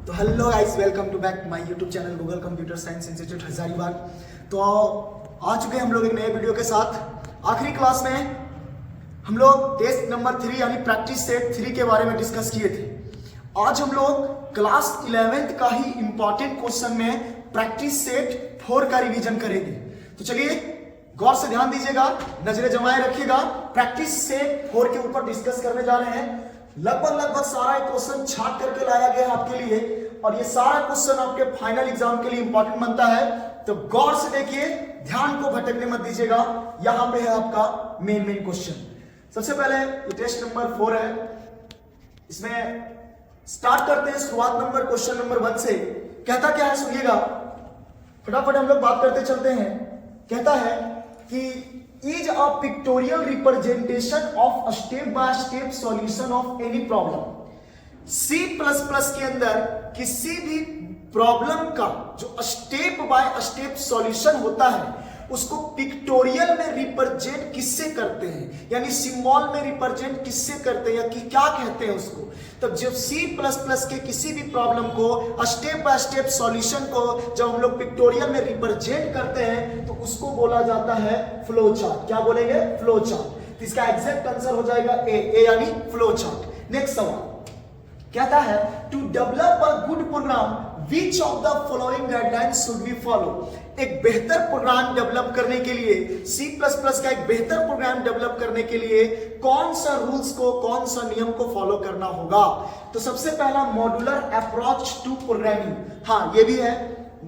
तो hello guys, welcome to back my YouTube channel Google computer science institute Hazaribagh. तो आ चुके हैं हम लोग एक नए वीडियो के साथ। आखिरी क्लास में हम लोग टेस्ट नंबर 3 यानी प्रैक्टिस सेट 3 के बारे में डिस्कस किए थे। आज हम लोग क्लास 11th का ही इंपॉर्टेंट क्वेश्चन में प्रैक्टिस सेट 4 का रिवीजन करेंगे। तो चलिए गौर से ध्यान दीजिएगा, नजरें जमाए रखिएगा। प्रैक्टिस सेट 4 के ऊपर डिस्कस करने जा रहे हैं। लगभग सारा क्वेश्चन छाट करके लाया गया है आपके लिए, और ये सारा क्वेश्चन आपके फाइनल एग्जाम के लिए इंपॉर्टेंट बनता है। तो गौर से देखिए, ध्यान को भटकने मत दीजिएगा। यहां पे है आपका मेन क्वेश्चन। सबसे पहले ये टेस्ट नंबर 4 है, इसमें स्टार्ट करते हैं शुरुआत नंबर क्वेश्चन नंबर 1 से। कहता क्या है सुनिएगा, फटाफट हम लोग बात करते चलते हैं। कहता है कि is a pictorial representation of a step by step solution of any problem। C++ के अंदर किसी भी प्रॉब्लम का जो स्टेप बाय स्टेप सॉल्यूशन होता है उसको पिक्टोरियल में रिप्रेजेंट किससे करते हैं, यानी सिंबल में रिप्रेजेंट किससे करते हैं, या कि क्या कहते हैं उसको। तब जब C++ के किसी भी प्रॉब्लम को स्टेप बाय स्टेप सॉल्यूशन को जब हम लोग पिक्टोरियल में रिप्रेजेंट करते हैं तो उसको बोला जाता है फ्लो चार्ट। क्या बोलेंगे? Flow chart. इसका एग्जैक्ट आंसर हो जाएगा ए यानी फ्लो चार्ट। नेक्स्ट सवाल कहता है to develop a good program Which of the following guidelines should we follow? एक बेहतर प्रोग्राम डेवलप करने के लिए, C++ का एक बेहतर प्रोग्राम डेवलप करने के लिए कौन सा रूल्स को, कौन सा नियम को फॉलो करना होगा? तो सबसे पहला मॉड्यूलर अप्रोच टू प्रोग्रामिंग। हाँ, ये भी है,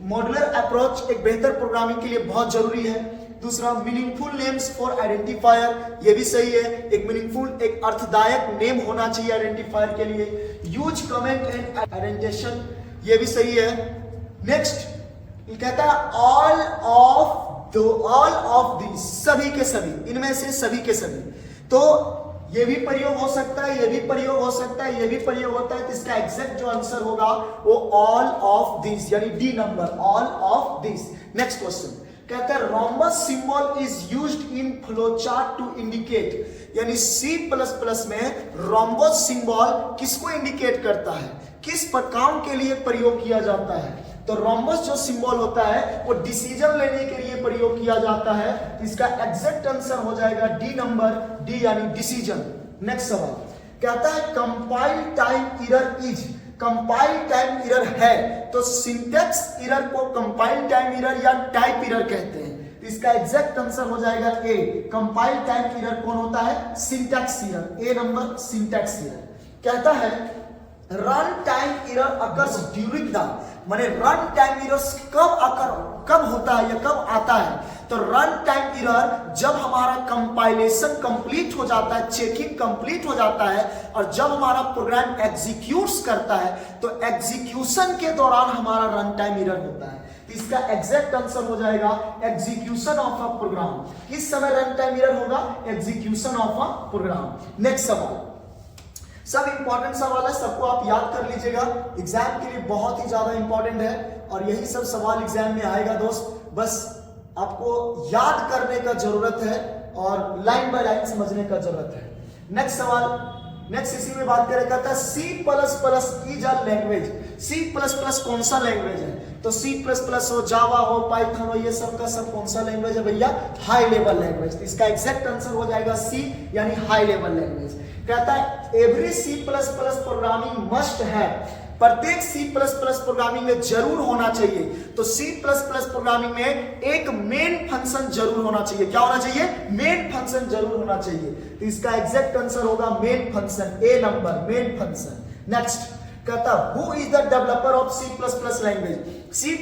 मॉड्यूलर अप्रोच एक बेहतर प्रोग्रामिंग के लिए बहुत जरूरी है। दूसरा मीनिंगफुल नेम्स फॉर आइडेंटिफायर, ये भी सही है। एक मीनिंगफुल, एक अर्थदायक नेम होना चाहिए आइडेंटिफायर के लिए। यूज कमेंट एंड आइडेंटिफिकेशन, ये भी सही है। नेक्स्ट कहता है ऑल ऑफ दिस, सभी के सभी, इनमें से सभी के सभी। तो ये भी प्रयोग हो सकता है, ये भी प्रयोग हो सकता है, ये भी प्रयोग होता है। तो इसका एग्जैक्ट जो आंसर होगा वो ऑल ऑफ दिस यानी D number, all of this. Next question कहता है rhombus symbol is used in flowchart to indicate, यानी C++ में रोम्बस सिंबल किसको इंडिकेट करता है, किस काम के लिए प्रयोग किया जाता है? तो रोम्बस जो सिंबल होता है वो डिसीजन लेने के लिए प्रयोग किया जाता है। तो इसका एग्जैक्ट आंसर हो जाएगा डी नंबर, डी यानी डिसीजन। नेक्स्ट सवाल कहता है compile time error is, compile time error है तो सिंटैक्स एरर को कंपाइल टाइम एरर या टाइप एरर कहते हैं। तो इसका एग्जैक्ट आंसर हो जाएगा ए, कंपाइल टाइम एरर कौन होता है? सिंटैक्स एरर, ए नंबर सिंटैक्स एरर। कहता है run time error occurs during the, माने रन टाइम एरर कब होता है या कब आता है? तो रन टाइम एरर जब हमारा कंपाइलेशन कंप्लीट हो जाता है, चेकिंग कंप्लीट हो जाता है, और जब हमारा प्रोग्राम एग्जीक्यूट्स करता है तो एग्जीक्यूशन के दौरान हमारा रन टाइम एरर होता है। तो इसका एग्जैक्ट आंसर हो जाएगा एग्जीक्यूशन ऑफ अ प्रोग्राम। किस समय रन टाइम एरर होगा? Execution of a program. Next सवाल, सब इंपॉर्टेंट सवाल है, सबको आप याद कर लीजिएगा, एग्जाम के लिए बहुत ही ज्यादा इंपॉर्टेंट है। और यही सब सवाल एग्जाम में आएगा दोस्त, बस आपको याद करने का जरूरत है और लाइन बाय लाइन समझने का जरूरत है। नेक्स्ट सवाल, नेक्स्ट इसी में बात करें, कहता है C++ is a language. C++ कौन सा लैंग्वेज है? तो C++ हो, जावा हो, पाइथन हो, ये सब का सब कौन सा लैंग्वेज है भैया? High level language. इसका एग्जैक्ट आंसर हो जाएगा सी यानी हाई लेवल लैंग्वेज। कहता है एवरी C++ प्रोग्रामिंग मस्ट है, प्रत्येक C++ प्रोग्रामिंग में जरूर होना चाहिए। तो C++ प्रोग्रामिंग में एक मेन फंक्शन जरूर होना चाहिए। क्या होना चाहिए? मेन फंक्शन जरूर होना चाहिए। तो इसका एग्जैक्ट आंसर होगा मेन फंक्शन, ए नंबर मेन फंक्शन। नेक्स्ट कहता who is the developer of C++ language. C++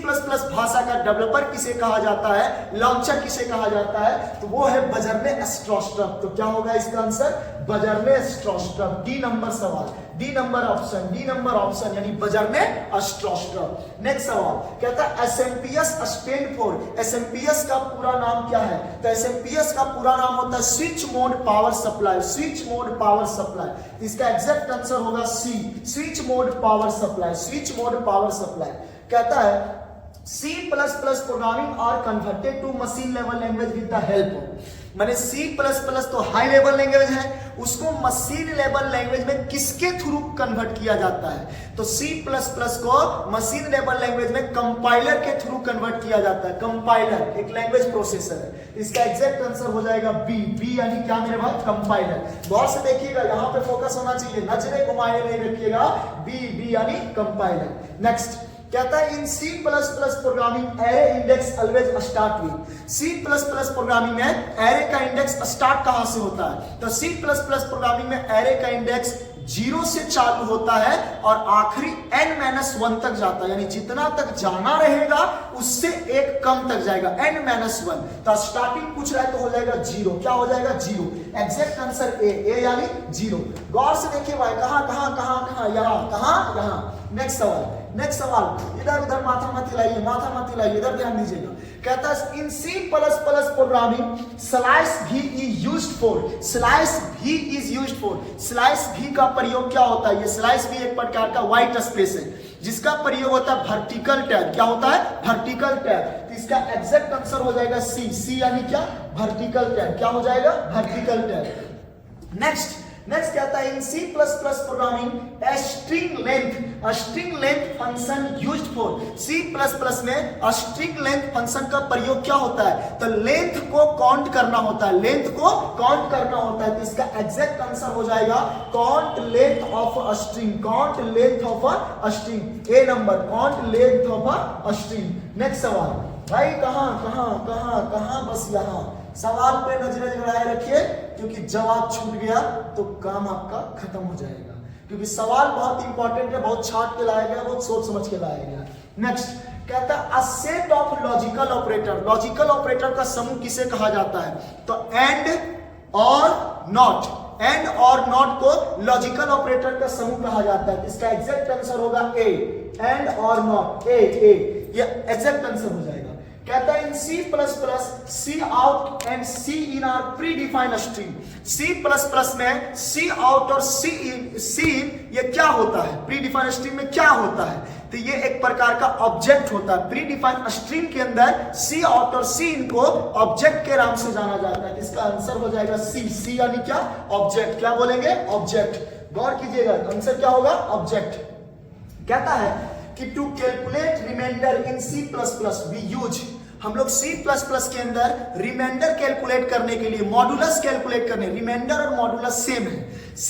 भाषा का डेवलपर किसे कहा जाता है, लॉन्चर किसे कहा जाता है? तो वो है बजरने स्ट्रोस्ट्रप। तो क्या होगा इसका आंसर? बजरने स्ट्रोस्ट्रप। डी नंबर सवाल, D number option, D number option यानी बजरने स्ट्रोस्ट्रप। नेक्स्ट सवाल कहता है एसएमपीएस स्टैंड फॉर, एसएमपीएस का पूरा नाम क्या है? तो एसएमपीएस का पूरा नाम होता है switch mode power supply, switch mode power supply. इसका एग्जैक्ट आंसर होगा C, switch mode power supply, switch mode power supply. कहता है C++ programming are converted to machine level language with the help of, माने C++ तो high level language है, उसको machine level language में किसके थ्रू कन्वर्ट किया जाता है? तो C++ को मशीन लेवल लैंग्वेज में कंपाइलर के थ्रू कन्वर्ट किया जाता है। कंपाइलर एक लैंग्वेज प्रोसेसर है। इसका एग्जैक्ट आंसर हो जाएगा बी। बी यानी क्या मेरे भाई? कंपाइलर। गौर से देखिएगा, यहां पे फोकस होना चाहिए, नजरें घुमाए नहीं रखिएगा। बी यानी कंपाइलर। नेक्स्ट कहता है in C++ programming array index always start with. C++ programming में एरे का इंडेक्स स्टार्ट कहां से होता है? तो C++ प्रोग्रामिंग में एरे का इंडेक्स 0 से चालू होता है और आखिरी n-1 तक जाता है, यानी जितना तक जाना रहेगा उससे एक कम तक जाएगा, n-1। तो स्टार्टिंग पूछ रहा है तो हो जाएगा 0। क्या हो जाएगा? 0। एग्जैक्ट आंसर ए यानी 0। गौर से देखिए भाई, कहां यहां। नेक्स्ट सवाल इधर उधर माथा मत हिलाइए, इधर ध्यान दीजिएगा। कहता है इन C++ प्रोग्रामिंग स्लाइस भी इज यूज्ड फॉर। स्लाइस भी का प्रयोग क्या होता है? ये स्लाइस भी एक प्रकार का व्हाइट स्पेस है जिसका प्रयोग होता है वर्टिकल टैब। क्या होता है? Vertical tab. तो इसका एग्जैक्ट आंसर हो जाएगा सी यानी क्या? Vertical tab. क्या हो जाएगा? Vertical tab. नेक्स्ट कहता है in C++ programming string length function used for. C++ में स्ट्रिंग लेंथ फंक्शन का प्रयोग क्या होता है? तो लेंथ को काउंट करना होता है, तो इसका एग्जैक्ट आंसर हो जाएगा count length of a string. A number, count length of a string. Next सवाल भाई, कहां बस यहां सवाल पे नजरें गड़ाए रखिए, क्योंकि जवाब छूट गया तो काम आपका खत्म हो जाएगा। क्योंकि सवाल बहुत इंपॉर्टेंट है, बहुत छाट के लाया गया, बहुत सोच समझ के लाया गया। नेक्स्ट कहता है a set of logical operator का समूह किसे कहा जाता है? तो एंड और नॉट को लॉजिकल ऑपरेटर का समूह कहा जाता है। इसका एग्जैक्ट आंसर होगा ए। एंड और नॉट, ए ये एग्जैक्ट आंसर हो जाएगा। कहता है in C++ out and Cin are predefined string. C++ में Cout और Cin ये क्या होता है? प्री डिफाइंड स्ट्रिंग में क्या होता है? तो ये एक प्रकार का ऑब्जेक्ट होता है। प्री डिफाइंड स्ट्रिंग के अंदर Cout और Cin को ऑब्जेक्ट के नाम से जाना जाता है। इसका आंसर हो जाएगा सी यानी क्या? ऑब्जेक्ट। क्या बोलेंगे? ऑब्जेक्ट। गौर कीजिएगा, आंसर क्या होगा? ऑब्जेक्ट। कहता है कि to calculate remainder in C++ we use. हम लोग C++ के अंदर रिमाइंडर कैलकुलेट करने के लिए मॉडुलस कैलकुलेट करने, रिमाइंडर और मॉडुलस सेम है। C++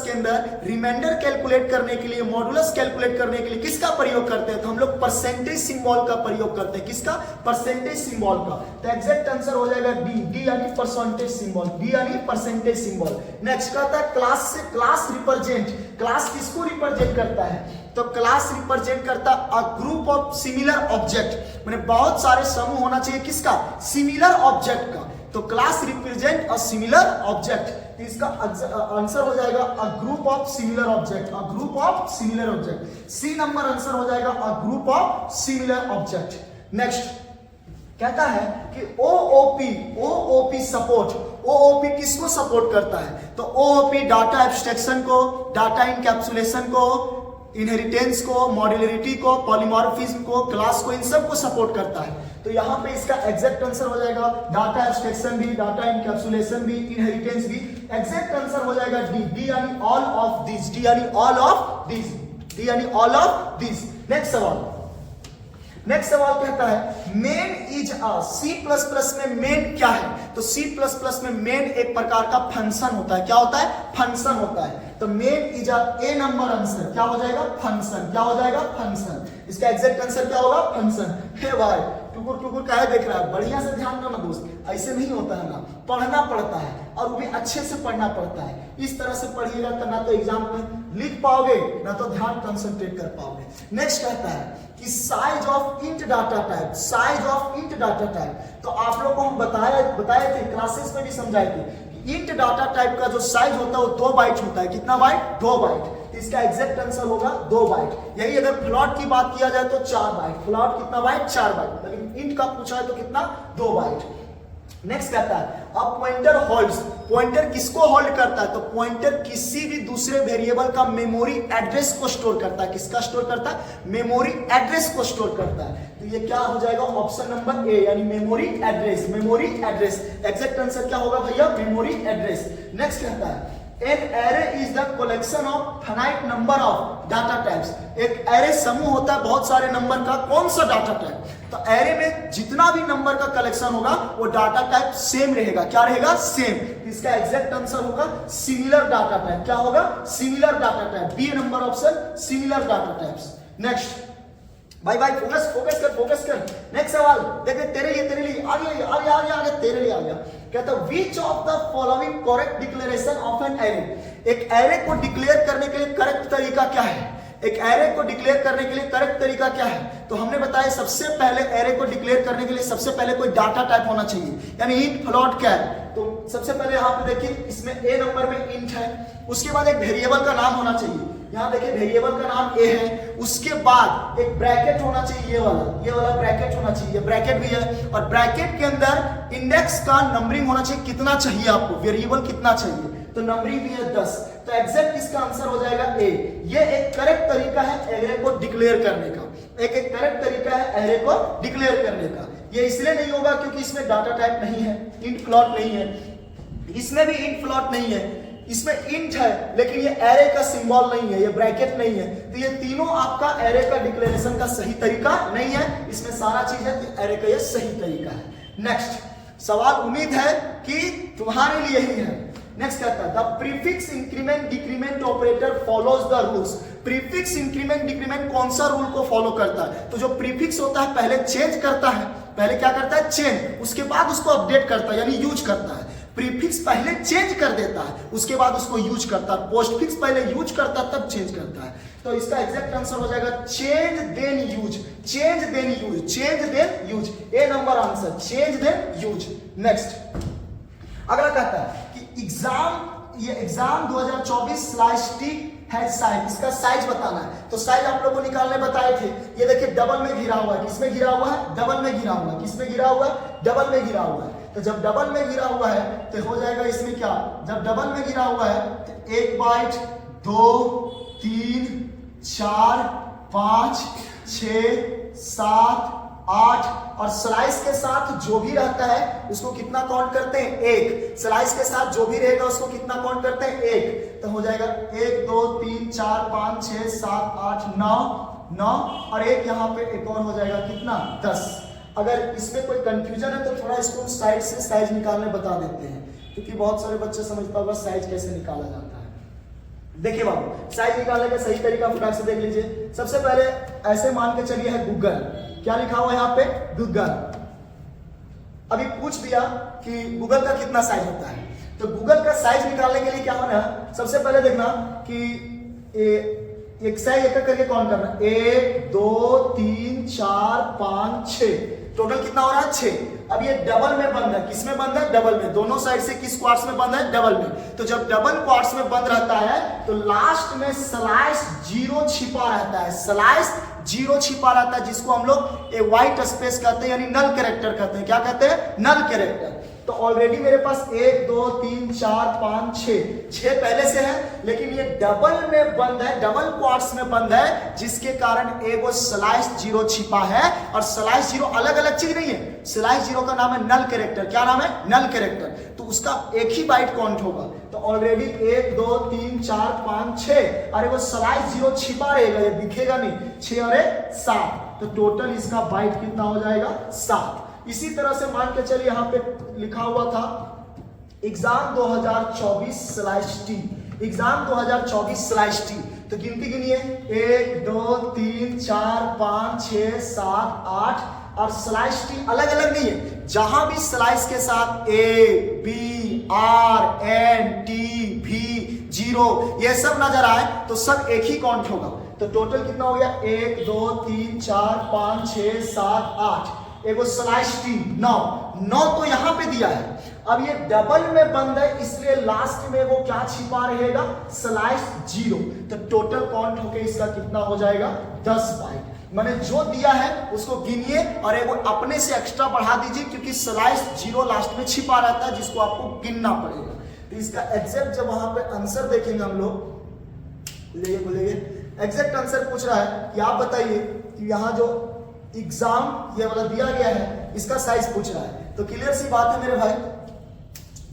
के अंदर रिमाइंडर कैलकुलेट करने के लिए, मॉडुलस कैलकुलेट करने के लिए किसका प्रयोग करते हैं? तो हम लोग परसेंटेज सिंबल का प्रयोग करते हैं। किसका? परसेंटेज सिंबल का। तो एग्जैक्ट आंसर हो जाएगा डी यानी परसेंटेज सिंबल। नेक्स्ट कहता है क्लास रिप्रेजेंट। क्लास किसको रिप्रेजेंट करता है? तो क्लास रिप्रेजेंट करता अ ग्रुप ऑफ सिमिलर ऑब्जेक्ट। माने बहुत सारे समूह होना चाहिए किसका? सिमिलर ऑब्जेक्ट का। तो class represent a similar object. तो इसका आंसर हो जाएगा a group of similar object. C number answer हो जाएगा a group of similar object. Next कहता है कि OOP सपोर्ट। OOP किसको सपोर्ट करता है? तो OOP डाटा एब्स्ट्रैक्शन को, डाटा इनकैप्सुलेशन को, इनहेरिटेंस को, मॉड्यूलरिटी को, पॉलीमॉर्फिज्म को, क्लास को, इन सब को सपोर्ट करता है। तो यहां पे इसका एग्जैक्ट आंसर हो जाएगा डाटा एब्स्ट्रैक्शन भी, डाटा इनकैप्सुलेशन भी, इनहेरिटेंस भी। एग्जैक्ट आंसर हो जाएगा डी यानी ऑल ऑफ दिस। नेक्स्ट सवाल कहता है मेन इज अ। C++ में मेन क्या है? तो C++ में मेन एक प्रकार का फंक्शन होता है। क्या होता है? फंक्शन होता है। तो main is a A number answer. क्या हो जाएगा? फंक्शन। इसका एग्जैक्ट आंसर क्या होगा? फंक्शन। हे भाई टुकुर काहे देख रहा है? बढ़िया से ध्यान करना दोस्त, ऐसे नहीं होता है ना, पढ़ना पड़ता है और वो भी अच्छे से पढ़ना पड़ता है। इस तरह से पढ़िएगा तो ना तो एग्जाम में लिख पाओगे, ना तो ध्यान कंसंट्रेट कर पाओगे। नेक्स्ट कहता है कि size of int data type. तो आप लोगों को हम बताए थे, क्लासेस में भी समझाए थे, इंट डाटा टाइप का जो साइज होता है वो 2 बाइट होता है। कितना बाइट? 2 बाइट। तो इसका एग्जैक्ट आंसर होगा 2 बाइट। यही अगर फ्लोट की बात किया जाए तो 4 बाइट। फ्लोट कितना बाइट? 4 बाइट। लेकिन इंट का पूछा है तो कितना? 2 बाइट। नेक्स्ट कहता है अब पॉइंटर होल्ड्स। पॉइंटर किसको होल्ड करता है? तो पॉइंटर किसी भी दूसरे वेरिएबल का मेमोरी एड्रेस को स्टोर करता है। किसका स्टोर करता है? मेमोरी एड्रेस को स्टोर करता है। तो ये क्या हो जाएगा? ऑप्शन नंबर ए यानी मेमोरी एड्रेस। एग्जैक्ट आंसर क्या होगा भैया? Memory address. नेक्स्ट कहता है An array is the collection of finite number of data types. एक array समूह होता है बहुत सारे नंबर का, कौन सा डाटा टाइप? तो array में जितना भी नंबर का कलेक्शन होगा वो डाटा टाइप सेम रहेगा। क्या रहेगा? सेम। इसका एग्जैक्ट आंसर होगा सिमिलर डाटा टाइप। क्या होगा? Similar data type. B number option, similar data types. Next भाई फोकस कर। नेक्स्ट सवाल देखिए, तेरे लिए आ गया तेरे लिए आ गया। कहता है which of the following correct declaration of an array. एक एरे को डिक्लेयर करने के लिए करेक्ट तरीका क्या है? एक एरे को डिक्लेयर करने के लिए करेक्ट तरीका क्या है? तो हमने बताया सबसे पहले एरे को डिक्लेयर करने के लिए सबसे पहले कोई डाटा टाइप होना चाहिए, यानी इंट, फ्लोट, कैर। तो सबसे पहले यहाँ पे देखिए, इसमें ए नंबर में इंट है, उसके बाद एक वेरिएबल का नाम होना चाहिए। यहाँ देखिए वेरिएबल का नाम ए है, उसके बाद एक ब्रैकेट होना चाहिए, ये वाला ब्रैकेट होना चाहिए, ब्रैकेट भी है, और ब्रैकेट के अंदर इंडेक्स का नंबरिंग होना चाहिए। कितना चाहिए आपको? वेरिएबल कितना चाहिए? तो नंबरिंग भी है 10। तो एग्जैक्ट इसका आंसर हो जाएगा ए। ये एक करेक्ट तरीका है एरे को डिक्लेयर करने का, एक करेक्ट तरीका है एरे को डिक्लेयर करने का। ये इसलिए नहीं होगा क्योंकि इसमें डाटा टाइप नहीं है, इंट फ्लोट नहीं है, इसमें भी इंट फ्लोट नहीं है, इसमें इंट है लेकिन ये एरे का सिंबल नहीं है, ये ब्रैकेट नहीं है। तो ये तीनों आपका एरे का डिक्लेरेशन का सही तरीका नहीं है, इसमें सारा चीज है, तो एरे का ये सही तरीका है। नेक्स्ट सवाल उम्मीद है कि तुम्हारे लिए ही है। नेक्स्ट कहता है the prefix increment decrement operator follows the rules. Prefix increment decrement कौन सा रूल को फॉलो करता है? तो जो प्रीफिक्स होता है पहले चेंज करता है, पहले क्या करता है? चेंज, उसके बाद उसको अपडेट करता है यानी यूज करता है। प्रीफिक्स पहले चेंज कर देता है, उसके बाद उसको यूज करता है। पोस्टफिक्स पहले यूज करता है तब चेंज करता है। तो इसका एग्जैक्ट आंसर हो जाएगा change then use, change then use, change then use. A number answer, change then use. Next अगला कहता है कि एग्जाम 2024/T है साइज, इसका साइज बताना है। तो साइज आप लोगों को निकालने बताए थे। ये देखिए डबल में घिरा हुआ है, किसमें घिरा हुआ है? डबल में घिरा हुआ है। किसमें घिरा हुआ है? डबल में घिरा हुआ है। तो जब डबल में घिरा हुआ है तो हो जाएगा इसमें क्या? जब डबल में घिरा हुआ है तो 1 बाइट 2 3 4 5 6 7 8 और स्लाइस के साथ जो भी रहता है उसको कितना काउंट करते हैं? 1। स्लाइस के साथ जो भी रहेगा उसको कितना काउंट करते हैं? 1। तो हो जाएगा 1 2 3 4 5 6 7 8 9 और एक यहाँ पे एक और हो जाएगा कितना? 10। अगर इसमें कोई कंफ्यूजन है तो थोड़ा इसको साइड से साइज निकालने बता देते हैं, क्योंकि बहुत सारे बच्चे समझता होगा साइज कैसे निकाला जाता है। देखिए बाबू, साइज निकालने का सही तरीका फटाक से देख लीजिए। सबसे पहले ऐसे मान के चलिए है गूगल, क्या लिखा हुआ है यहाँ पे? गूगल। अभी पूछ दिया कि गूगल का कितना साइज होता है, तो गूगल का साइज निकालने के लिए क्या होना? सबसे पहले देखना कि एक साइज एक करके काउंट करना, 1 2 3 4 5 6, टोटल कितना हो रहा है? 6। अब ये डबल में बंद है, किस में बंद है? डबल में। दोनों साइड से किस क्वार्ट्स में बंद है? डबल में। तो जब डबल क्वार्ट्स में बंद रहता है तो लास्ट में स्लाइस 0 छिपा रहता है, स्लाइस 0 छिपा रहता है, जिसको हम लोग ए व्हाइट स्पेस कहते हैं यानी नल कैरेक्टर कहते हैं। क्या कहते हैं? नल कैरेक्टर। तो ऑलरेडी मेरे पास 1 2 3 4 5 6 पहले से है, लेकिन ये डबल में बंद है, डबल क्वार्ट्स में बंद है, जिसके कारण एगो स्लाइस 0 छिपा है। और स्लाइस 0 अलग अलग चीज नहीं है, स्लाइस 0 का नाम है नल कैरेक्टर। क्या नाम है? Null character. तो उसका एक ही बाइट काउंट होगा। तो ऑलरेडी 1 2 3 4 5 6 और वो स्लाइस 0 छिपा रहेगा, ये दिखेगा नहीं। 6 और 7, तो टोटल इसका बाइट कितना हो जाएगा? 7। इसी तरह से मान के चलिए यहाँ पे लिखा हुआ था एग्जाम 2024/T, एग्जाम 2024/T। तो गिनती गिनिए, 1 2 3 4 5 6 7 8 और स्लाइस टी अलग अलग नहीं है। जहां भी स्लाइस के साथ A B R N T V 0 ये सब नजर आए तो सब एक ही काउंट होगा। तो टोटल कितना हो गया? 1 2 3 4 5 6 7 8, एगो स्लाइस टी 9 तो यहां पे दिया है। अब ये डबल में बंद है इसलिए लास्ट में वो क्या छिपा रहेगा? स्लाइस 0। तो टोटल काउंट होके इसका कितना हो जाएगा? 10 बाइट। मैंने जो दिया है उसको गिनिए और एगो अपने से एक्स्ट्रा बढ़ा दीजिए, क्योंकि स्लाइस 0 लास्ट में छिपा रहता है जिसको आपको गिनना पड़ेगा। तो इसका एग्जैक्ट जब वहां पे आंसर देखेंगे हम लोग, बोलेंगे एग्जैक्ट आंसर पूछ रहा है कि आप बताइए कि यहाँ जो एग्जाम ये वाला दिया गया है इसका साइज पूछ रहा है। तो क्लियर सी बात है मेरे भाई,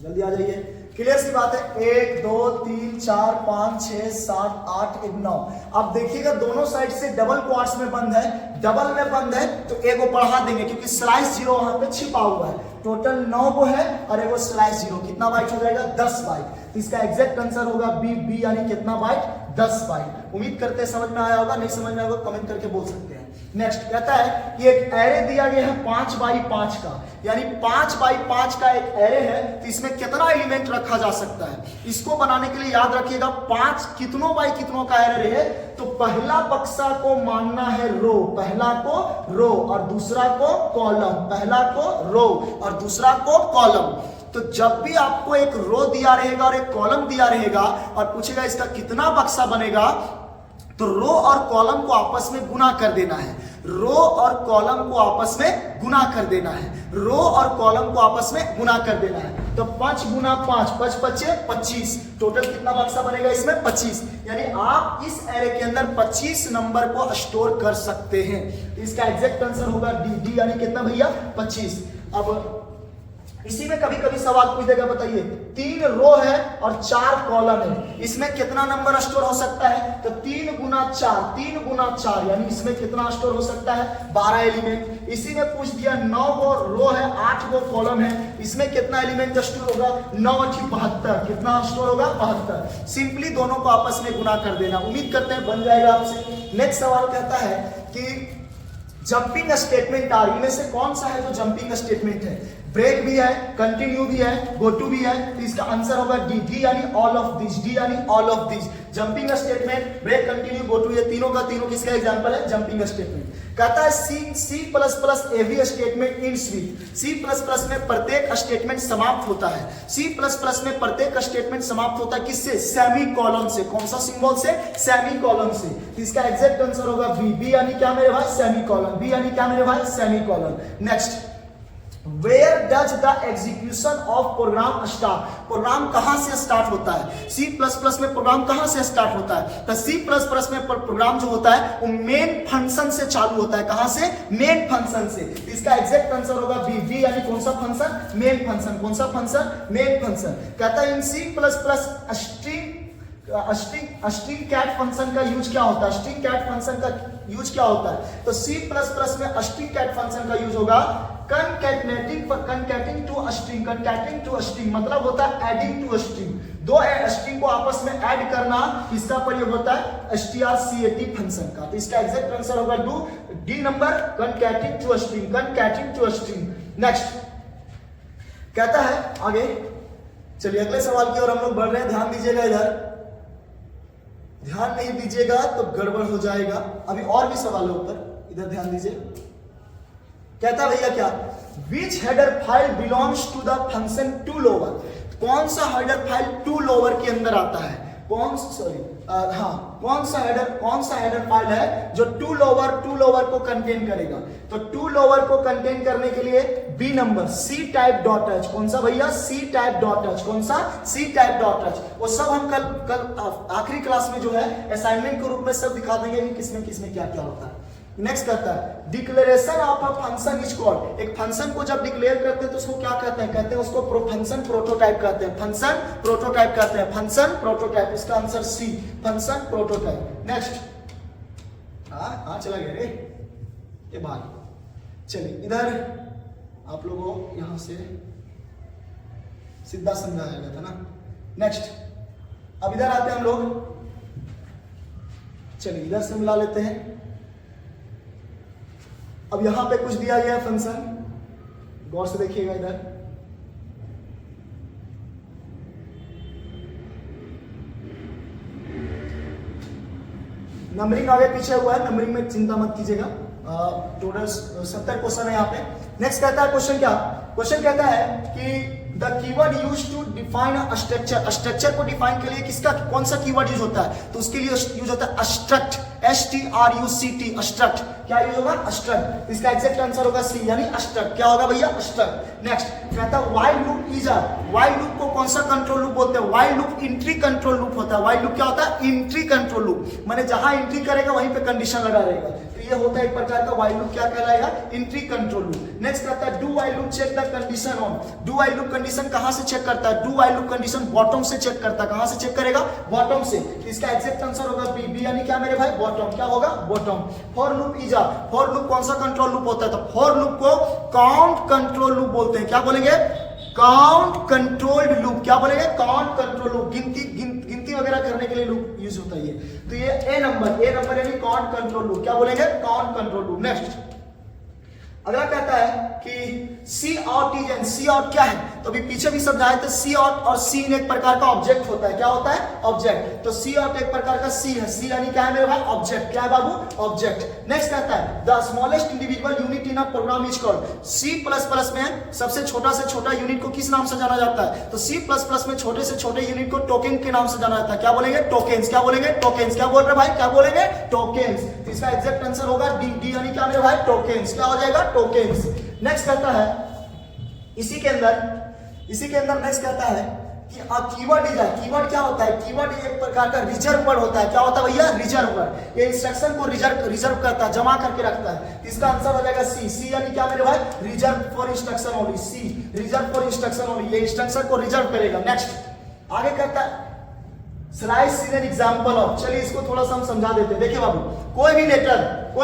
जल्दी आ जाइए क्लियर सी बात है। 1 2 3 4 5 6 7 8 9। अब देखिएगा दोनों साइड से डबल क्वार्ट्स में बंद है, डबल में बंद है तो एक को बढ़ा देंगे क्योंकि स्लाइस 0 वहां पे छिपा हुआ है। टोटल 9 को है और एक स्लाइस 0, कितना बाइट हो जाएगा 10 बाइट। तो इसका एग्जैक्ट आंसर होगा बी यानी कितना बाइट 10 बाइट। उम्मीद करते हैं समझ में आया होगा, नहीं समझ में आया होगा कमेंट करके बोल सकते हैं। नेक्स्ट कहता है कि एक एरे दिया गया है 5 बाई 5 का, यानी 5 बाई 5 का एक एरे है तो इसमें कितना एलिमेंट रखा जा सकता है। इसको बनाने के लिए याद रखिएगा 5 कितनों बाई कितनों का एरे है तो पहला बक्सा को मानना है रो, पहला को रो और दूसरा को कॉलम, पहला को रो और दूसरा को कॉलम। तो जब भी आपको एक रो दिया रहेगा और एक कॉलम दिया रहेगा और पूछेगा इसका कितना बक्सा बनेगा तो रो और कॉलम को आपस में गुना कर देना है, रो और कॉलम को आपस में गुना कर देना है, रो और कॉलम को आपस में गुना कर देना है। तो 5 गुना 5 5 5 25, टोटल कितना बक्सा बनेगा इसमें 25। यानी आप इस एरे के अंदर 25 नंबर को स्टोर कर सकते हैं। इसका एग्जैक्ट आंसर होगा डी यानी कितना भैया 25। अब इसी में कभी कभी सवाल पूछ देगा, बताइए 3 रो है और 4 कॉलम है, इसमें कितना नंबर स्टोर हो सकता है तो 3 गुना 4 यानी इसमें कितना स्टोर हो सकता है 12 एलिमेंट। इसी में पूछ दिया 9 गो रो है 8 गो कॉलम है, इसमें कितना एलिमेंट स्टोर होगा 9 72, कितना स्टोर होगा 72। सिंपली दोनों को आपस में गुना कर देना। उम्मीद करते हैं बन जाएगा आपसे। नेक्स्ट सवाल कहता है कि जंपिंग स्टेटमेंट आर, इनमें से कौन सा है जो जंपिंग स्टेटमेंट है। ब्रेक भी है, कंटिन्यू भी है, गो टू भी है, तो इसका आंसर होगा डी यानी ऑल ऑफ दिस, डी यानी all of this. Jumping statement, break, continue, go to, ये तीनों का तीनों किसका एग्जांपल है जंपिंग स्टेटमेंट। कहता है C++ every statement in sweep, C++ में प्रत्येक स्टेटमेंट समाप्त होता है, C++ में प्रत्येक स्टेटमेंट समाप्त होता है किससे सेमीकोलन से। कौन सा सिंबल से सेमीकोलन से। तो इसका एग्जैक्ट आंसर होगा बी यानी क्या मेरे भाई सेमीकोलन, बी यानी क्या मेरे भाई semicolon. Next, Where does the execution of program start? Program कहां से स्टार्ट होता है। C++ में प्रोग्राम कहां से स्टार्ट होता है तो C++ में प्रोग्राम जो होता है वो मेन फंक्शन से चालू होता है। कहां से मेन फंक्शन से। इसका एग्जैक्ट आंसर होगा बी यानी कौन सा फंक्शन मेन फंक्शन। कौन सा फंक्शन मेन फंक्शन। कहता है in C++ string cat function का यूज क्या होता है, स्ट्रिंग कैट फंक्शन का यूज क्या होता है तो C++ में स्ट्रिंग कैट फंक्शन का यूज होगा कंकैटिनेटिंग to string, concatenating two string मतलब होता है एडिंग टू स्ट्रिंग, दो स्ट्रिंग को आपस में ऐड करना, इसका प्रयोग होता है strcat फंक्शन का। तो इसका एग्जैक्ट आंसर होगा D number concatenating two string, concatenating two string. Next कहता है आगे, चलिए अगले सवाल की ओर हम लोग बढ़ रहे हैं। ध्यान दीजिएगा, इधर ध्यान नहीं दीजिएगा तो गड़बड़ हो जाएगा। अभी और भी सवाल है ऊपर, इधर ध्यान दीजिए। कहता है भैया क्या, which header file belongs to the function to lower, कौन सा हेडर फाइल टू लोअर के अंदर आता है, कौन सा हेडर फाइल है जो टू लोअर को कंटेन करेगा। तो टू लोअर को कंटेन करने के लिए B number C type dot H, कौन सा भैया सी टाइप डॉट एच, कौन सा सी टाइप डॉट एच। वो सब हम कल आखिरी क्लास में जो है असाइनमेंट के रूप में सब दिखा देंगे कि किसमें क्या क्या होता है। नेक्स्ट कहता है declaration of a function is called, एक फंक्शन को जब डिक्लेयर करते हैं तो उसको क्या कहते हैं, कहते हैं उसको फंक्शन प्रोटोटाइप कहते हैं, फंक्शन प्रोटोटाइप कहते हैं, फंक्शन प्रोटोटाइप। इसका answer C function prototype. Next चला गया रे ये बात। चलिए इधर आप लोगों को यहां से सीधा समझाया गया था ना। नेक्स्ट अब इधर आते हैं हम लोग, चलिए इधर से मिला लेते हैं। अब यहां पे कुछ दिया गया है फंक्शन, गौर से देखिएगा इधर। नंबरिंग आगे पीछे हुआ है, नंबरिंग में चिंता मत कीजिएगा। टोटल 70 क्वेश्चन है यहाँ पे। नेक्स्ट कहता है क्वेश्चन क्या, क्वेश्चन कहता है कि the keyword use to define structure, structure को डिफाइन के लिए किसका कौन सा कीवर्ड यूज होता है तो उसके लिए यूज होता है स्ट्रक्ट, STRUCT स्ट्रक्ट। क्या यूज होगा स्ट्रक्ट। इसका एग्जैक्ट आंसर होगा सी यानी स्ट्रक्ट। क्या होगा भैया स्ट्रक्ट। नेक्स्ट कहता है while loop is a, while loop को कौन सा कंट्रोल लूप बोलते हैं, while loop entry control loop होता है। व्हाइल लूप क्या होता है एंट्री कंट्रोल लूप, माने जहां एंट्री करेगा वहीं पे कंडीशन लगा रहेगा। तो ये होता है एक प्रकार का व्हाइल लूप, क्या कहलाएगा? Entry control loop. नेक्स्ट कहता है do while loop check the condition on. Do while loop condition कहां से चेक करता है? Do while loop condition bottom से चेक करता है। कहां से चेक करेगा? बॉटम से। इसका एग्जैक्ट आंसर होगा बी। बी यानी क्या मेरे भाई? बॉटम। क्या होगा? Bottom. For loop is a, for loop कौन सा कंट्रोल लूप होता है? तो फॉर लूप को काउंट कंट्रोल लूप बोलते हैं। क्या बोलेंगे? Count controlled loop. क्या बोलेंगे? Count control loop. गिनती वगैरह करने के लिए लूप यूज होता है ये। तो ये ए नंबर यानी काउंट कंट्रोल लूप। क्या बोलेंगे? Count control loop. नेक्स्ट अगला कहता है कि C out is an. C out क्या है? तो अभी पीछे भी समझाया था, सी आउट और सी इन एक प्रकार का ऑब्जेक्ट होता है। क्या होता है? ऑब्जेक्ट। तो सी आउट एक प्रकार का सी है। सी यानी क्या है मेरे भाई? ऑब्जेक्ट। क्या है बाबू? ऑब्जेक्ट। नेक्स्ट कहता है the smallest individual unit in a program is called. C plus plus में सबसे छोटा से छोटा यूनिट को किस नाम से जाना जाता है? तो सी प्लस प्लस में छोटे से छोटे यूनिट को टोकन के नाम से जाना जाता है। क्या बोलेंगे? टोकेन्स। क्या बोलेंगे? टोकेन्स। क्या बोल रहे भाई? क्या बोलेंगे? टोकेन्स। तो इसका एग्जैक्ट आंसर होगा डी। डी यानी क्या मेरे भाई? टोकेन्स। क्या हो जाएगा? टोकेन्स। नेक्स्ट कहता है इसी के अंदर नेक्स्ट कहता है कि कीवर्ड इज है। कीवर्ड क्या होता है? कीवर्ड एक प्रकार का रिजर्व वर्ड होता है। क्या होता है भैया? Reserve word. ये इंस्ट्रक्शन को रिजर्व करता है, जमा करके रखता है। इसका आंसर हो जाएगा सी। सी यानी क्या मेरे भाई? Reserve for instruction only. C reserve for instruction only. ये इंस्ट्रक्शन को रिजर्व करेगा। नेक्स्ट आगे कहता है slice in an example of. चलिए इसको थोड़ा सा हम समझा देते हैं। देखिए बाबू, कोई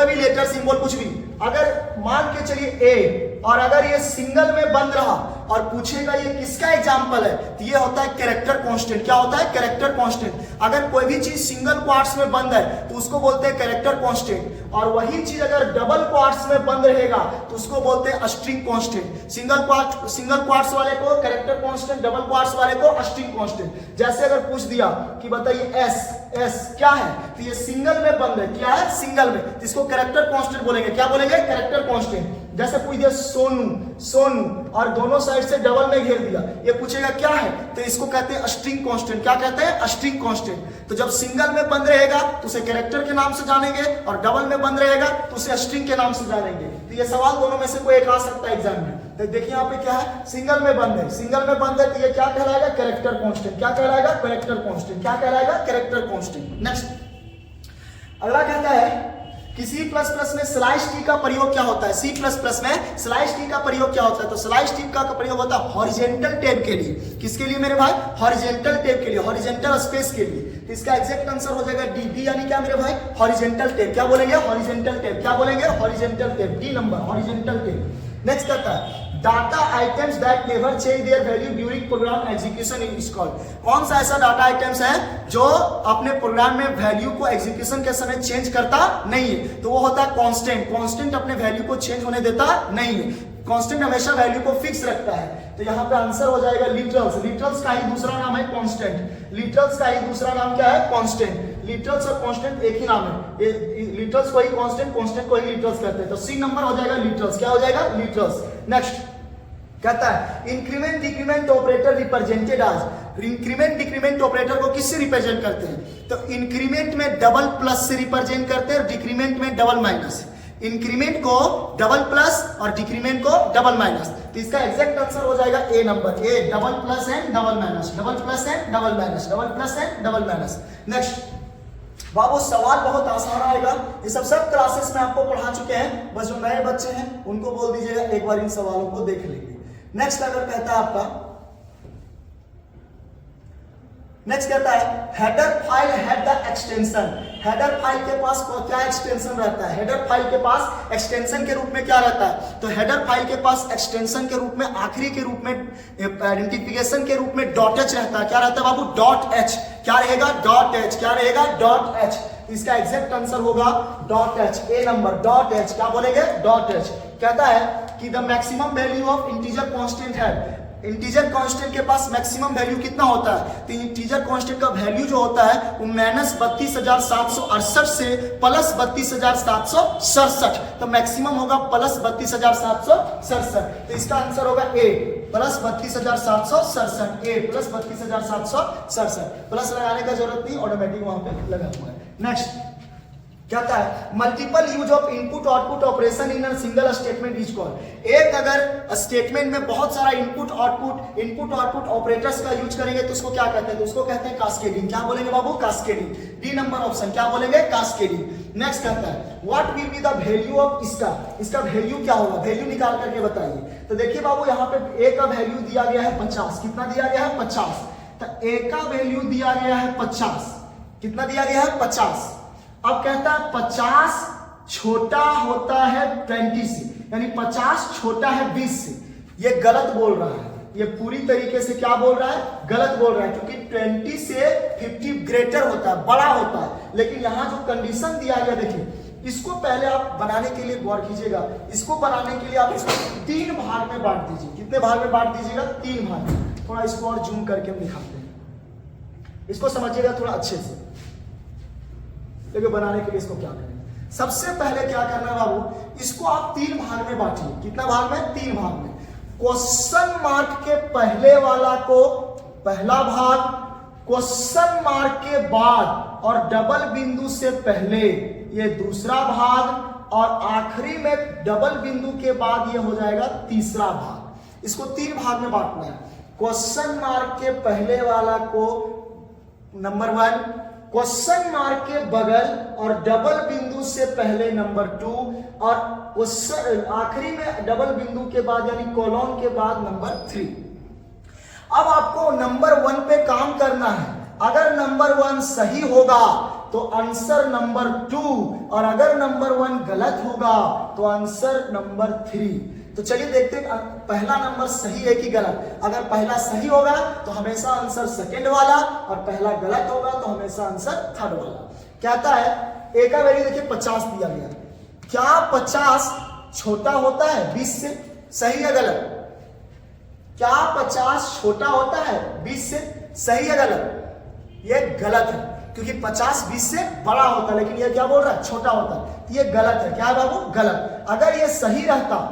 भी लेटर सिंबल कुछ भी, अगर मान के चलिए ए, और अगर ये सिंगल में बंद रहा और पूछेगा ये किसका एग्जाम्पल है, तो ये होता है कैरेक्टर कांस्टेंट। क्या होता है? Character constant. अगर कोई भी चीज सिंगल क्वार्ट्स में बंद है तो उसको बोलते हैं कैरेक्टर कांस्टेंट, और वही चीज अगर डबल क्वार्ट्स में बंद रहेगा तो उसको बोलते हैं स्ट्रिंग कांस्टेंट। सिंगल क्वार्ट्स वाले को कैरेक्टर कांस्टेंट, डबल क्वार्ट्स वाले को स्ट्रिंग कांस्टेंट। जैसे अगर पूछ दिया कि बताइए एस क्या है, तो ये सिंगल में बंद है। क्या है? सिंगल में। इसको कैरेक्टर कांस्टेंट बोलेंगे। क्या बोलेंगे? Character constant. जैसे पूछ दिया सोनू और दोनों साइड से डबल में घेर दिया, ये पूछेगा क्या है, तो इसको कहते हैं स्ट्रिंग कांस्टेंट। क्या कहते हैं? String constant. तो जब सिंगल में बंद रहेगा तो उसे कैरेक्टर के नाम से जानेंगे, और डबल में बंद रहेगा तो उसे स्ट्रिंग के नाम से जानेंगे। तो ये सवाल दोनों में से कोई एक आ सकता है एग्जाम में। तो देखिए यहाँ पे क्या है? सिंगल में बंद है। सिंगल में बंद है तो ये क्या कहलाएगा? Character constant. क्या कहलाएगा? Character constant. क्या कहलाएगा? Character constant. नेक्स्ट अगला कहता है कि सी प्लस प्लस में स्लाइस टी का प्रयोग क्या होता है? सी प्लस प्लस में स्लाइस टी का प्रयोग क्या होता है? तो स्लाइस टी का प्रयोग होता है हॉरिजॉन्टल टैब के लिए। किसके लिए मेरे भाई? हॉरिजॉन्टल टैब के लिए, हॉरिजॉन्टल स्पेस के लिए। तो इसका एग्जैक्ट आंसर हो जाएगा डी। डी यानी क्या मेरे भाई? Horizontal tab. क्या बोलेंगे? Horizontal tab. क्या बोलेंगे? Horizontal tab. D number, horizontal tab. Next कहता है data items that never change their value during program execution is called. कौन सा ऐसा डाटा आइटम्स है जो अपने प्रोग्राम में वैल्यू को एग्जीक्यूशन के समय चेंज करता नहीं है? तो वो होता है कांस्टेंट। कांस्टेंट अपने वैल्यू को चेंज होने देता नहीं है। कांस्टेंट हमेशा वैल्यू को फिक्स रखता है। तो यहाँ पे आंसर हो जाएगा लिटरल्स। लिटरल्स का ही दूसरा नाम है कांस्टेंट। लिटरल्स का ही दूसरा नाम क्या है? कांस्टेंट। लिटरल्स और कांस्टेंट एक ही नाम है। लिटरल्स को ही कांस्टेंट, कांस्टेंट को ही लिटरल्स कहते हैं। तो सी नंबर हो जाएगा लिटरल्स। क्या हो जाएगा? लिटरल्स। नेक्स्ट कहता है इंक्रीमेंट डिक्रीमेंट ऑपरेटर रिप्रेजेंटेड आज। इंक्रीमेंट डिक्रीमेंट ऑपरेटर को किससे रिप्रेजेंट करते हैं? तो इंक्रीमेंट में डबल प्लस से रिप्रेजेंट करते हैं, डिक्रीमेंट में डबल माइनस। इंक्रीमेंट को डबल प्लस और डिक्रीमेंट को डबल माइनस। तो इसका एग्जैक्ट आंसर हो जाएगा A number. A double plus and double minus, double plus and double minus, double plus and double minus. Next बाबू सवाल बहुत आसान आएगा। ये सब क्लासेस में आपको पढ़ा चुके हैं, बस जो नए बच्चे हैं उनको बोल दीजिएगा एक बार इन सवालों को देख लेंगे। नेक्स्ट अगर कहता है आपका, नेक्स्ट कहता है header file had the extension. Header file के पास क्या एक्सटेंशन रहता है? हेडर फाइल के पास एक्सटेंशन के रूप में क्या रहता है? तो हेडर फाइल के पास एक्सटेंशन के रूप में आखिरी के रूप में आइडेंटिफिकेशन के रूप में डॉट एच रहता है। क्या रहता है बाबू? Dot H. क्या रहेगा? Dot H. क्या रहेगा? Dot H. इसका एग्जैक्ट आंसर होगा डॉट एच। ए नंबर, डॉट एच। क्या बोलेंगे? Dot H. कहता है कि the maximum value of integer constant है। इंटीजर कांस्टेंट के पास मैक्सिमम वैल्यू कितना होता है? तो इंटीजर कांस्टेंट का वैल्यू जो होता है वो -32,768 से प्लस 32,767। तो मैक्सिमम होगा प्लस 32,767। तो इसका आंसर होगा ए, प्लस 32,767। ए प्लस 32,767। प्लस लगाने का जरूरत नहीं, ऑटोमेटिक वहां पे लगा हुआ है। नेक्स्ट कहता है multiple use of input output operation in a single statement is called. एक अगर स्टेटमेंट में बहुत सारा इनपुट आउटपुट ऑपरेटर्स का यूज करेंगे तो उसको क्या कहते हैं? तो उसको कहते हैं कास्केडिंग। क्या बोलेंगे बाबू? कास्केडिंग। D number option. क्या बोलेंगे? कास्केडिंग। नेक्स्ट कहता है what will be the value of इसका वैल्यू क्या होगा, वैल्यू निकाल करके बताइए। तो देखिए बाबू यहाँ पे ए का वैल्यू दिया गया है 50। कितना दिया गया है 50। तो ए का वैल्यू दिया गया है 50। कितना दिया गया है 50। अब कहता है 50 छोटा होता है 20 से, यानी 50 छोटा है 20 से। ये गलत बोल रहा है, ये पूरी तरीके से क्या बोल रहा है, गलत बोल रहा है, क्योंकि 20 से 50 ग्रेटर होता है, बड़ा होता है। लेकिन यहां जो कंडीशन दिया गया देखिए, इसको पहले आप बनाने के लिए गौर कीजिएगा। इसको बनाने के लिए आप इसको 3 भाग में बांट दीजिए। कितने भाग में बांट दीजिएगा, 3 भाग में। थोड़ा इसको और जूम करके हम दिखाते हैं, इसको समझिएगा थोड़ा अच्छे से। देखिए बनाने के लिए इसको क्या करें, सबसे पहले क्या करना है बाबू, इसको आप 3 भाग में बांटिए। कितना भाग में, 3 भाग में। क्वेश्चन मार्क के पहले वाला को पहला भाग, क्वेश्चन मार्क के बाद और डबल बिंदु से पहले ये दूसरा भाग, और आखिरी में डबल बिंदु के बाद ये हो जाएगा तीसरा भाग। इसको 3 भाग में बांटना है। क्वेश्चन मार्क के पहले वाला को नंबर 1, क्वेश्चन मार्क के बगल और डबल बिंदु से पहले नंबर 2, और आखिरी में डबल बिंदु के बाद यानी कोलन के बाद नंबर 3। अब आपको नंबर 1 पे काम करना है। अगर नंबर 1 सही होगा तो आंसर नंबर 2, और अगर नंबर 1 गलत होगा तो आंसर नंबर 3। तो चलिए देखते हैं पहला नंबर सही है कि गलत। अगर पहला सही होगा तो हमेशा आंसर सेकंड वाला, और पहला गलत होगा तो हमेशा आंसर थर्ड वाला। कहता है ए का वैल्यू देखिए 50 दिया गया। क्या 50 छोटा होता है 20 से, सही है गलत? क्या 50 छोटा होता है 20 से, सही है गलत? ये गलत है, क्योंकि 50 20 से बड़ा होता है, लेकिन ये क्या बोल रहा है, छोटा होता है। ये गलत है। क्या है बाबू, गलत। अगर ये सही रहता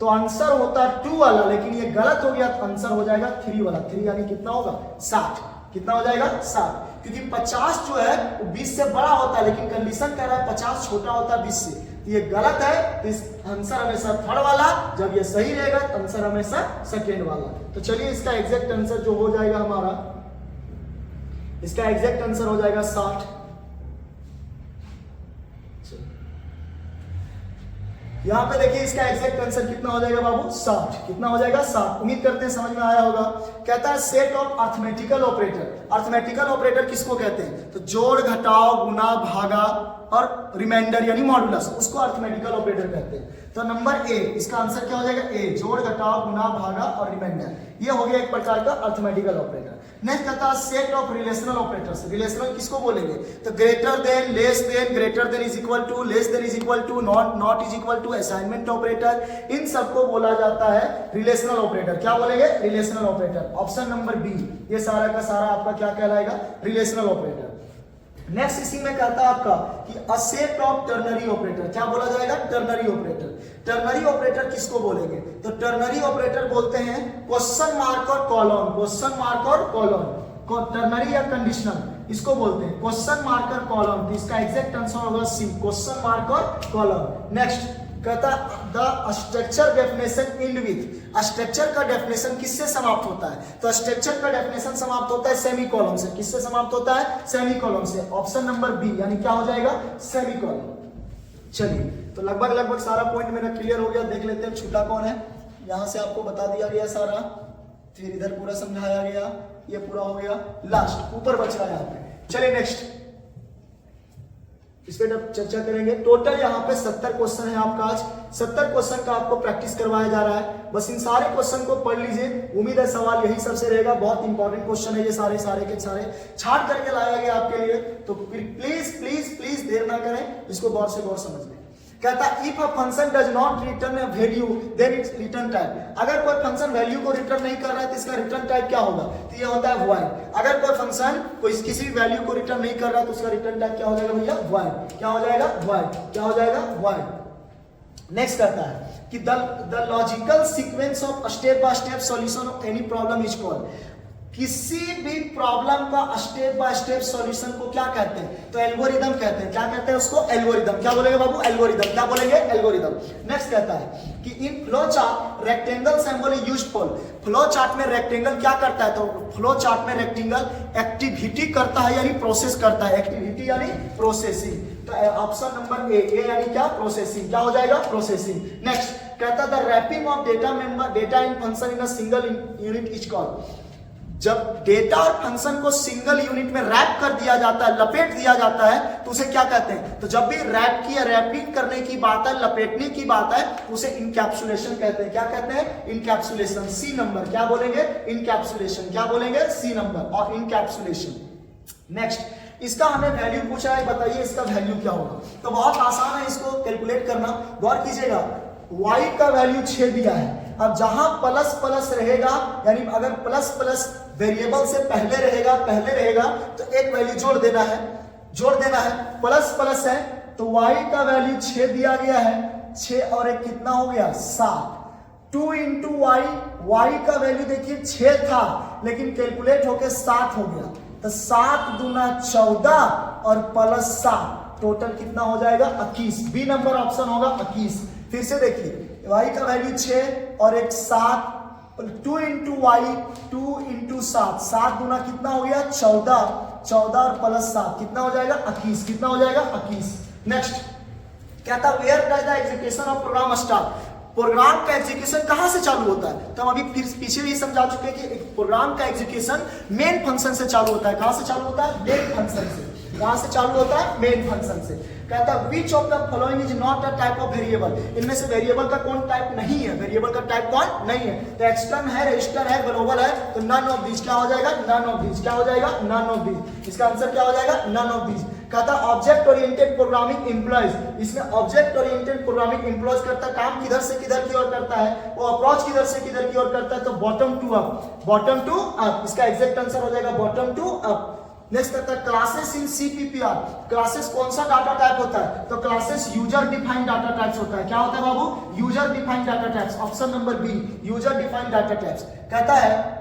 तो आंसर होता 2 वाला, लेकिन ये गलत हो गया तो आंसर हो जाएगा 3 वाला। 3 यानी कितना होगा, 60। कितना हो जाएगा, 60। क्योंकि 50 जो है वो 20 से बड़ा होता है, लेकिन कंडीशन कह रहा है 50 छोटा होता है 20 से। तो ये गलत है, तो इस आंसर हमेशा थर्ड वाला। जब ये सही रहेगा तो आंसर हमेशा सेकेंड वाला। तो चलिए इसका एग्जैक्ट आंसर जो हो जाएगा हमारा, इसका एग्जैक्ट आंसर हो जाएगा 60। यहां पे देखिए इसका एग्जैक्ट आंसर कितना हो जाएगा बाबू, 60। कितना हो जाएगा, 60। उम्मीद करते हैं समझ में आया होगा। कहता है set of arithmetical operator. Arithmetical operator किसको कहते हैं, तो जोड़, घटाव, गुना, भागा और रिमाइंडर यानी मॉडुलस, उसको अर्थमेटिकल ऑपरेटर कहते हैं। तो नंबर ए, इसका आंसर क्या हो जाएगा, ए। जोड़, घटाव, गुना, भागा और रिमाइंडर, ये हो गया एक प्रकार का अर्थमेटिकल ऑपरेटर। नेक्स्ट कहता है set of relational operators. Relational किसको बोलेंगे, तो greater than, less than, greater than is equal to, less than is equal to, not is equal to, assignment operator, इन सबको बोला जाता है रिलेशनल ऑपरेटर। क्या बोलेंगे, relational operator. Option number B, ये सारा का सारा आपका क्या कहलाएगा, रिलेशनल ऑपरेटर। नेक्स्ट इसी में कहता है आपका कि a set of ternary operator. क्या बोला जाएगा, टर्नरी ऑपरेटर। टर्नरी ऑपरेटर किसको बोलेंगे, तो टर्नरी ऑपरेटर बोलते हैं क्वेश्चन मार्क और कॉलन। क्वेश्चन मार्क और कॉलन, टर्नरी या कंडीशनल इसको बोलते हैं, क्वेश्चन मार्क और कॉलन। तो इसका एग्जैक्ट आंसर होगा सी, क्वेश्चन मार्क और कॉलन। नेक्स्ट कहता the structure definition and with. Structure का डेफिनेशन किससे समाप्त होता है, तो स्ट्रक्चर का डेफिनेशन समाप्त होता है सेमीकोलन से। किससे समाप्त होता है, सेमीकोलन से। ऑप्शन नंबर बी, यानी क्या हो जाएगा, सेमीकोलन। चलिए तो लगभग सारा पॉइंट मेरा क्लियर हो गया। देख लेते हैं छूटा कौन है। यहां से आपको बता दिया गया सारा, फिर इधर पूरा समझाया गया, ये पूरा हो गया। लास्ट ऊपर बच रहा है यहाँ पे। चलिए नेक्स्ट इस पे चर्चा करेंगे। टोटल यहाँ पे 70 क्वेश्चन है आपका आज। 70 क्वेश्चन का आपको प्रैक्टिस करवाया जा रहा है। बस इन सारे क्वेश्चन को पढ़ लीजिए। उम्मीद है सवाल यही सबसे रहेगा। बहुत इंपॉर्टेंट क्वेश्चन है ये, सारे के सारे छाट करके लाया गया आपके लिए। तो प्लीज प्लीज प्लीज देर ना करें, इसको गौर से गौर समझ लें। कहता है if a function does not return a value then its return type. अगर कोई फंक्शन वैल्यू को रिटर्न नहीं कर रहा है तो इसका रिटर्न टाइप क्या होगा, तो ये होता है वॉइड। अगर कोई फंक्शन कोई किसी भी वैल्यू को रिटर्न नहीं कर रहा तो उसका रिटर्न टाइप क्या हो जाएगा भैया, वॉइड। क्या हो जाएगा, वॉइड। क्या हो जाएगा, वॉइड। नेक्स्ट कहता है कि the logical sequence of step by step solution of any problem is called. किसी भी प्रॉब्लम का स्टेप बाय स्टेप सॉल्यूशन को क्या कहते हैं? तो एल्गोरिदम कहते हैं। क्या कहते हैं उसको? एल्गोरिदम। क्या बोलेंगे बाबू? एल्गोरिदम। क्या बोलेंगे? एल्गोरिदम। नेक्स्ट कहता है कि in flow chart rectangle symbol is used for. Flow chart में रेक्टेंगल क्या करता है? तो फ्लो चार्ट में रेक्टेंगल एक्टिविटी करता है यानी प्रोसेस करता है। एक्टिविटी यानी प्रोसेसिंग। तो ऑप्शन नंबर ए यानी क्या? प्रोसेसिंग। क्या हो जाएगा? प्रोसेसिंग। नेक्स्ट कहता है the wrapping of data member data in function in a single unit is called. जब डेटा और फंक्शन को सिंगल यूनिट में रैप कर दिया जाता है, लपेट दिया जाता है, तो उसे क्या कहते हैं? तो जब भी रैपिंग करने की बात है, लपेटने की बात है, उसे इनकैप्सुलेशन कहते हैं। क्या कहते हैं? इनकैप्सुलेशन। C number. क्या बोलेंगे? इनकैप्सुलेशन। क्या बोलेंगे? सी नंबर और इनकैप्सुलेशन। नेक्स्ट इसका हमें वैल्यू पूछा है, बताइए इसका वैल्यू क्या होगा। तो बहुत आसान है इसको कैलकुलेट करना। गौर कीजिएगा, y का वैल्यू 6 दिया है। अब जहां प्लस प्लस रहेगा, यानी अगर प्लस प्लस वेरिएबल से पहले रहेगा तो एक वैल्यू जोड़ देना है। प्लस प्लस है तो y का वैल्यू 6 दिया गया है। 6 और एक कितना हो गया? 7। 2 इंटू y का वैल्यू देखिए 6 था लेकिन कैलकुलेट होके 7 हो गया। तो 7 दूना 14 और प्लस 7 टोटल कितना हो जाएगा? 21। बी नंबर ऑप्शन होगा 21। फिर से देखिए y का वैल्यू 6 और एक 7। 2 इंटू वाई 2 इंटू 7। 7 दूना कितना हो गया? 14। 14 और प्लस 7 कितना हो जाएगा? 21। कितना हो जाएगा? 21। नेक्स्ट कहता है where does the execution of program start. Program का एग्जीक्यूशन कहां से चालू होता है? तो हम अभी फिर पीछे भी समझा चुके हैं कि प्रोग्राम का एग्जीक्यूशन मेन फंक्शन से चालू होता है। कहां से चालू होता है? मेन फंक्शन से। कहां से चालू होता है? मेन फंक्शन से। कहता है which of the following is not a type of variable. इनमें से वेरिएबल का कौन टाइप नहीं है? वेरिएबल का टाइप कौन नहीं है? तो एक्सटर्न है, रजिस्टर है, ग्लोबल है, तो नन ऑफ दिस। क्या हो जाएगा? None of this. क्या हो जाएगा? None of this. इसका आंसर क्या हो जाएगा? None of this. कहता है ऑब्जेक्ट ओरिएंटेड प्रोग्रामिंग एम्प्लॉयज। इसमें ऑब्जेक्ट ओरिएंटेड प्रोग्रामिंग एम्प्लॉयज करता है काम किधर से किधर की ओर करता है? वो अप्रोच किधर से किधर की ओर करता है? तो bottom to up. Bottom to up इसका एग्जैक्ट आंसर हो जाएगा बॉटम टू अप। नेक्स्ट कहता है क्लासेस इन सीपीपीआर। क्लासेस कौन सा डाटा टाइप होता है? तो classes user defined data types होता है। क्या होता है बाबू? User defined data types. Option number B user defined data types. कहता है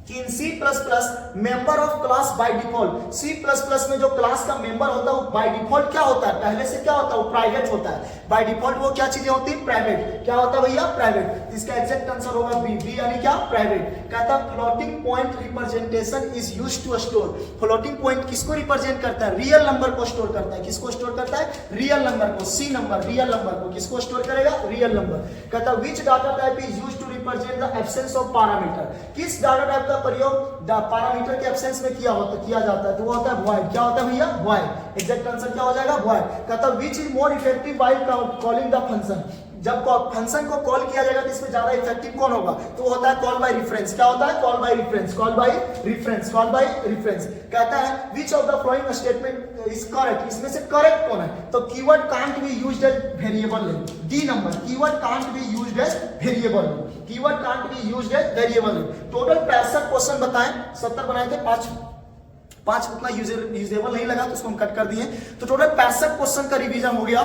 कि in C++ member of class by default. C++ में जो क्लास का मेंबर होता है वो बाय डिफॉल्ट क्या होता है? पहले से क्या होता है? वो प्राइवेट होता है। बाय डिफॉल्ट वो क्या चीजें होती है? प्राइवेट। क्या होता है भैया? प्राइवेट। इसका एग्जैक्ट आंसर होगा बी। बी यानी क्या? प्राइवेट। कहता है floating point representation is used to store. Floating point किसको रिप्रेजेंट करता है? रियल नंबर को स्टोर करता है। किसको स्टोर करता है? रियल नंबर को। सी नंबर। रियल नंबर को किसको स्टोर करेगा? Real number. कहता है which data type is used to represent the absence of parameter. किस डाटा टाइप का प्रयोग पैरामीटर के एब्सेंस में किया जाता है? तो वो होता है void। क्या होता है भैया? void। एग्जैक्ट आंसर क्या हो जाएगा? void। कहता है which is more effective while calling the function। जब फंक्शन को कॉल किया जाएगा तो इसमें ज्यादा इफेक्टिव कौन होगा? तो वो होता है कॉल बाय रेफरेंस। क्या होता है? Call by reference. Call by reference. Call by reference. कहता है which of the following statement is correct। इसमें से करेक्ट कौन है? तो keyword can't be used as variable name। D number. Keyword can't be used as variable name। Keyword can't be used as variable name। Total 65 question बताएं। 70 बनाए थे, 5 उतना usable नहीं लगा तो उसको हम कट कर दिए। तो टोटल 65 क्वेश्चन का रिवीजन हो गया।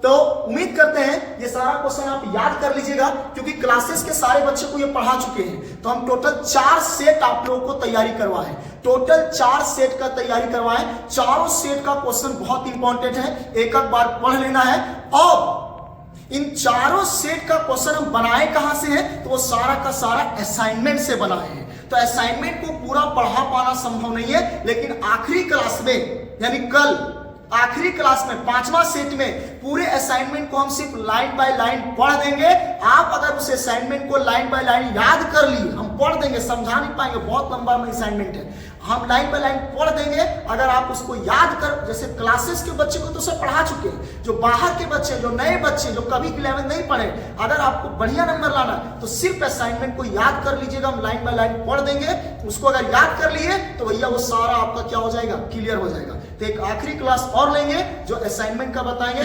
तो उम्मीद करते हैं ये सारा क्वेश्चन आप याद कर लीजिएगा क्योंकि क्लासेस के सारे बच्चे को ये पढ़ा चुके हैं। तो हम टोटल 4 सेट आप लोगों को तैयारी करवाएं। टोटल 4 सेट का तैयारी करवाएं। चारों सेट का क्वेश्चन बहुत इंपॉर्टेंट है, एक बार पढ़ लेना है। और इन चारों सेट का क्वेश्चन हम बनाए कहां से हैं? तो वो सारा का सारा असाइनमेंट से बनाए हैं। तो असाइनमेंट को पूरा पढ़ा पाना संभव नहीं है, लेकिन आखिरी क्लास में यानी कल आखिरी क्लास में 5वां सेट में पूरे असाइनमेंट को हम सिर्फ लाइन बाय लाइन पढ़ देंगे। आप अगर उस असाइनमेंट को लाइन बाय लाइन याद कर लिए, हम पढ़ देंगे, समझा नहीं पाएंगे, बहुत लंबा असाइनमेंट है, हम लाइन बाय लाइन पढ़ देंगे। अगर आप उसको याद कर, जैसे क्लासेस के बच्चे को तो सब पढ़ा चुके हैं, जो बाहर के बच्चे, जो नए बच्चे, जो कभी 11 नहीं पढ़े, अगर आपको बढ़िया नंबर लाना तो सिर्फ असाइनमेंट को याद कर लीजिएगा, हम लाइन बाय लाइन पढ़ देंगे। उसको अगर याद कर लिए तो भैया वो सारा आपका क्या हो जाएगा? क्लियर हो जाएगा। तो एक आखिरी क्लास और लेंगे जो असाइनमेंट का बताएंगे।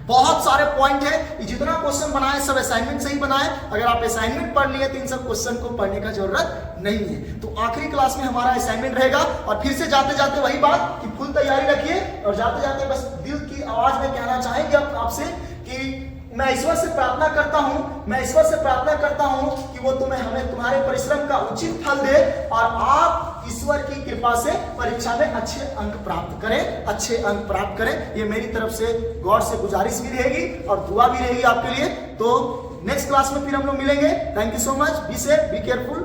बहुत सारे पॉइंट है, जितना क्वेश्चन बनाए सब असाइनमेंट से ही बनाए। अगर आप असाइनमेंट पढ़ लिए तो इन सब क्वेश्चन को पढ़ने का जरूरत नहीं है। तो आखिरी क्लास में हमारा असाइनमेंट रहेगा। और फिर से जाते जाते वही बात कि फुल तैयारी रखिए। और जाते जाते बस दिल की आवाज में कहना चाहेंगे आपसे कि मैं ईश्वर से प्रार्थना करता हूं कि वो हमें तुम्हारे परिश्रम का उचित फल दे और आप ईश्वर की कृपा से परीक्षा में अच्छे अंक प्राप्त करें। ये मेरी तरफ से गॉड से गुजारिश भी रहेगी और दुआ भी रहेगी आपके लिए। तो नेक्स्ट क्लास में फिर हम लोग मिलेंगे। Thank you so much. Be safe, be careful.